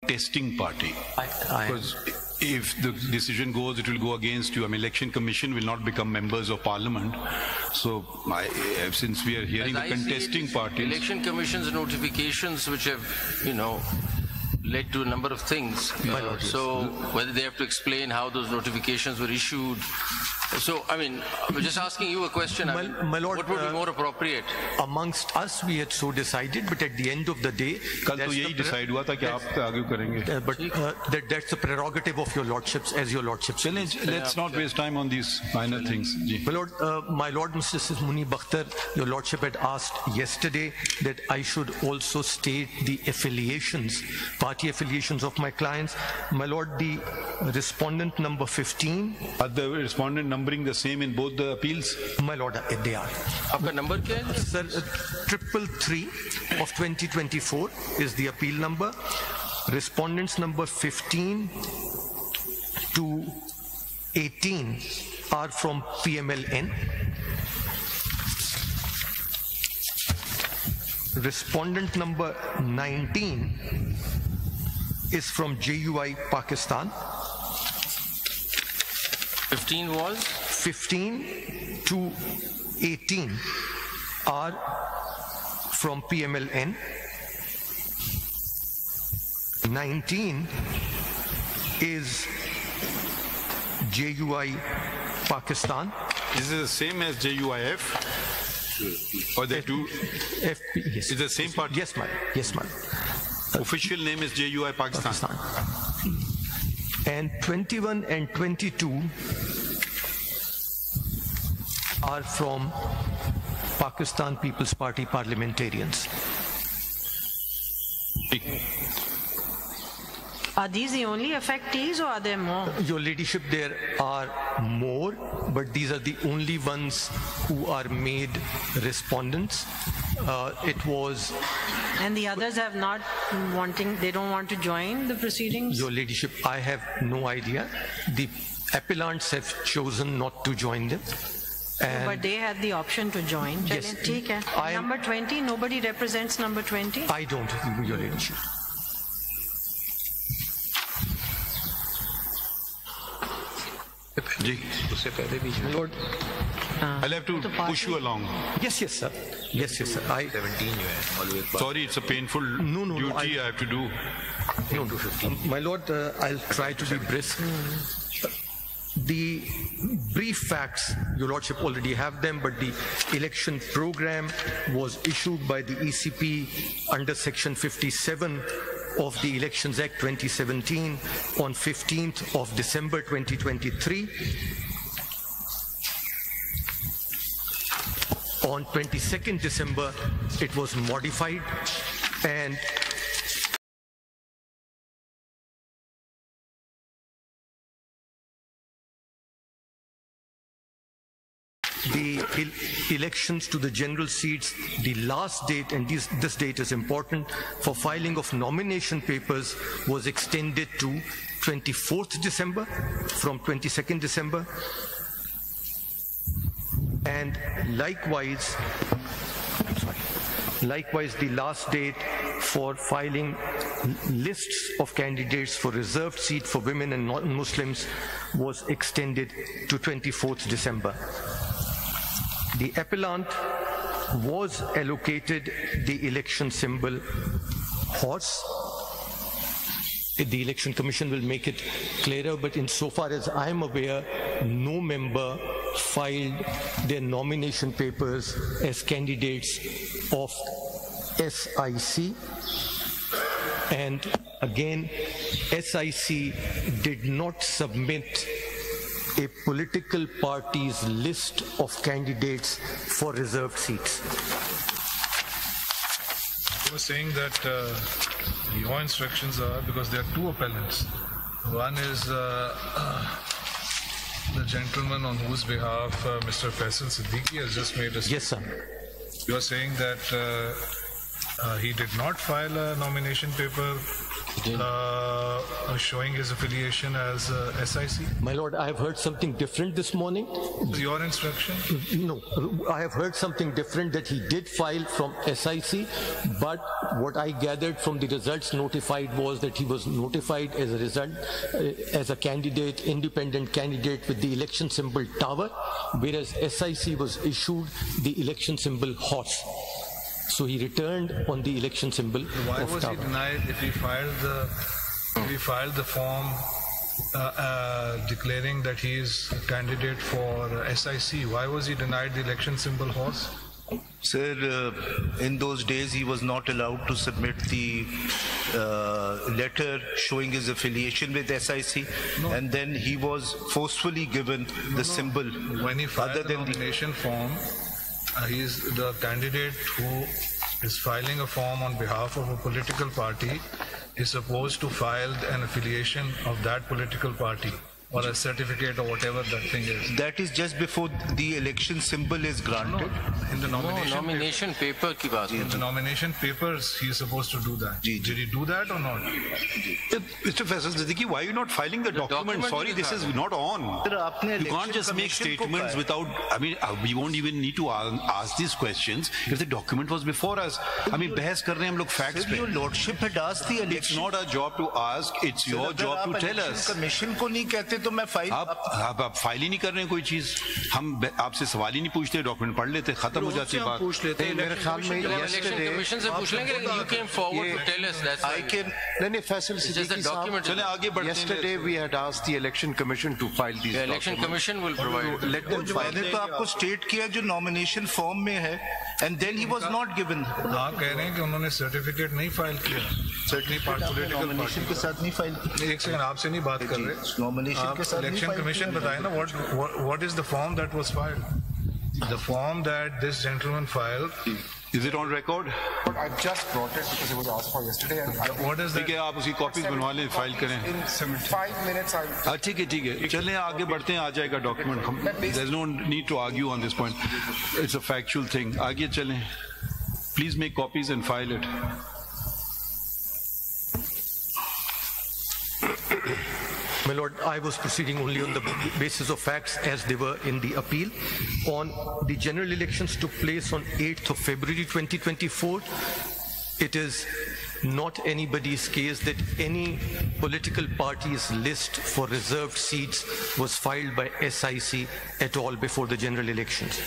contesting party. Because if the decision goes, it will go against you. I mean, Election Commission will not become members of Parliament. So, since we are hearing the contesting parties, Election Commission's notifications, which have, led to a number of things. So, whether they have to explain how those notifications were issued. So, I mean, I'm just asking you a question. My Lord, what would be more appropriate? Amongst us, we had so decided, but at the end of the day, कल तो यही decide हुआ था कि आप आगे करेंगे. But that's the prerogative of your lordships, as your lordships. Let's not waste time on these minor things. My Lord, Mr. Muni Bakhtar, your lordship had asked yesterday that I should also state the affiliations, party affiliations of my clients. My Lord, the respondent number 15. Are the respondent numbering the same in both the appeals? My Lord, they are. Aapka number kya hai? Sir, 333 of 2024 is the appeal number. Respondents number 15 to 18 are from PMLN. Respondent number 19 is from JUI Pakistan. 15 was? 15 to 18 are from PMLN. 19 is JUI Pakistan. Is it the same as JUIF? Or the two? FP, yes. Is the same party? Yes, ma'am. Yes, ma'am. Official name is JUI Pakistan. And 21 and 22 are from Pakistan People's Party parliamentarians. Are these the only affectees or are there more? Your Ladyship, there are more, but these are the only ones who are made respondents. It was... And the others have not they don't want to join the proceedings? Your Ladyship, I have no idea. The appellants have chosen not to join them. But they had the option to join. Yes. Number 20, nobody represents number 20? I don't, Your Ladyship. Lord, I'll have to push you along. Yes, sir. Yes, sir. 17 Sorry, it's a painful duty I have to do. No, my Lord, I'll try to be brisk. The brief facts, Your Lordship already have them, but the election program was issued by the ECP under Section 57 of the Elections Act 2017 on 15th of December 2023. On 22nd December, it was modified, and the elections to the general seats, the last date, and this date is important, for filing of nomination papers was extended to 24th December from 22nd December. And likewise, the last date for filing lists of candidates for reserved seat for women and non-Muslims was extended to 24th December. The appellant was allocated the election symbol horse. The Election Commission will make it clearer, but insofar as I am aware, no member filed their nomination papers as candidates of SIC. And again, SIC did not submit a political party's list of candidates for reserved seats. You were saying that your instructions are, because there are two appellants. One is the gentleman on whose behalf Mr. Faisal Siddiqui has just made a statement. Yes, sir. You are saying that he did not file a nomination paper showing his affiliation as SIC? My lord, I have heard something different this morning. Your instruction? No, I have heard something different, that he did file from SIC, but what I gathered from the results notified was that he was notified as a result, as a candidate, independent candidate with the election symbol tower, whereas SIC was issued the election symbol horse. So he returned on the election symbol Why of was tower. he denied if he filed the form declaring that he is a candidate for SIC? Why was he denied the election symbol horse? Sir, in those days he was not allowed to submit the letter showing his affiliation with SIC, and then he was forcefully given the symbol. When he filed the nomination form, he is the candidate who is filing a form on behalf of a political party is supposed to file an affiliation of that political party or a certificate or whatever that thing is. That is just before the election symbol is granted. In the nomination paper ki baat in the nomination papers, he is supposed to do that. Did he do that or not? Mr. Faisal Siddiqui, why are you not filing the document? Sorry, this is not on. You can't just make statements without, I mean, we won't even need to ask these questions if the document was before us. I mean, bahas kar rahe hain hum log facts pe. Your lordship had asked the election. It's not our job to ask, it's your job to tell us. Commission को नहीं कहते तो मैं file आप file ही नहीं कर रहे हैं कोई चीज, हम आपसे सवाल ही नहीं पूछते, डॉक्यूमेंट पढ़ लेते, खत्म हो जाती बात। मेरे ख्याल में कमीशन से पूछ लेंगे, you came forward to tell us, that's why. नहीं, Faisal Siddiqui साहब, चले आगे बढ़ते हैं। yesterday we had asked the election commission to file these The election commission will provide. let them file मैंने तो आपको स्टेट किया जो नॉमिनेशन फॉर्म में है, and then he was not given. आप कह रहे हैं कि उन्होंने सर्टिफिकेट नहीं फाइल किया, नॉमिनेशन के साथ नहीं फाइल की। एक सेकंड, आपसे नहीं बात कर रहे, नॉमिनेशन के साथ इलेक्शन कमीशन बताए ना, what is the form that was filed? The form that this gentleman filed. Is it on record? But I just brought it because it was asked for yesterday. And what is that? ठीक है, आप उसकी copies बनवा लें, file करें। In 5 minutes I'll... ठीक है, चलें आगे बढ़ते हैं, आ जाएगा document. There's no need to argue on this point. It's a factual thing. आगे चलें। Please make copies and file it. My lord, I was proceeding only on the basis of facts as they were in the appeal. On the general elections took place on 8th of February 2024. It is not anybody's case that any political party's list for reserved seats was filed by SIC at all before the general elections.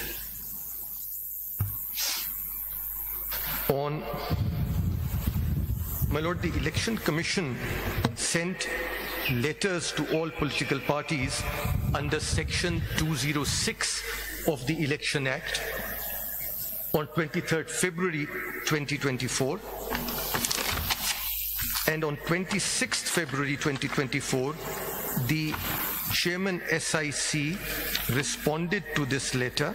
On, my lord, the Election Commission sent letters to all political parties under section 206 of the Election Act on 23rd February 2024, and on 26th February 2024 the chairman SIC responded to this letter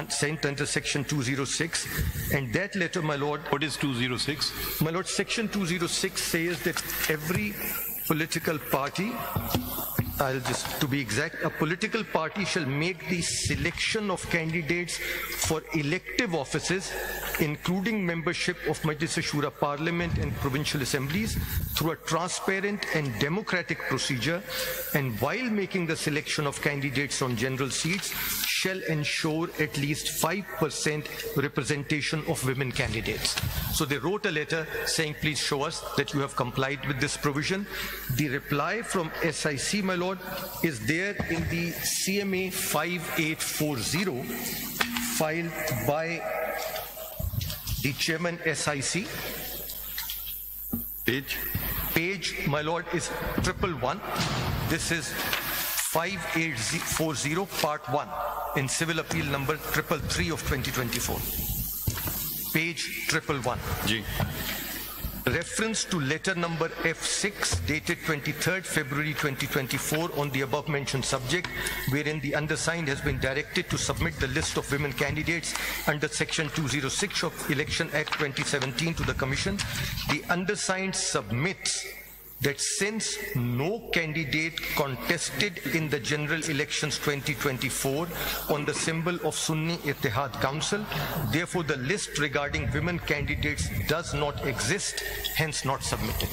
sent under section 206, and that letter, my lord... What is 206? My lord, section 206 says that every political party, to be exact, a political party shall make the selection of candidates for elective offices, including membership of Majlis Shura Parliament and provincial assemblies, through a transparent and democratic procedure, and while making the selection of candidates on general seats, shall ensure at least 5% representation of women candidates. So they wrote a letter saying, please show us that you have complied with this provision. The reply from SIC, my lord, is there in the CMA 5840 filed by the chairman SIC. Page, my lord, is 111. This is 5840 part 1 in civil appeal number 333 of 2024. Page 111. Ji. Reference to letter number F6 dated 23rd February 2024 on the above mentioned subject, wherein the undersigned has been directed to submit the list of women candidates under section 206 of Election Act 2017 to the Commission. The undersigned submits that since no candidate contested in the general elections 2024 on the symbol of Sunni Ittihad Council, therefore the list regarding women candidates does not exist, hence not submitted.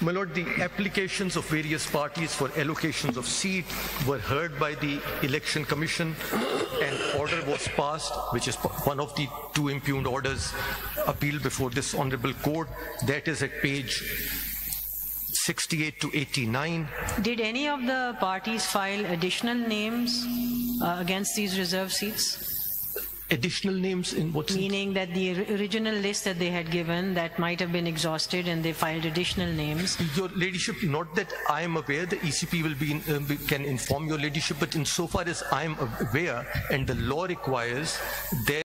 My Lord, the applications of various parties for allocations of seat were heard by the Election Commission. An order was passed, which is one of the two impugned orders appealed before this Honorable Court. That is at page 68 to 89. Did any of the parties file additional names against these reserved seats? Additional names in what sense? Meaning that the original list that they had given, that might have been exhausted and they filed additional names. Your Ladyship, not that I am aware, the ECP will be can inform your Ladyship, but insofar as I am aware and the law requires, there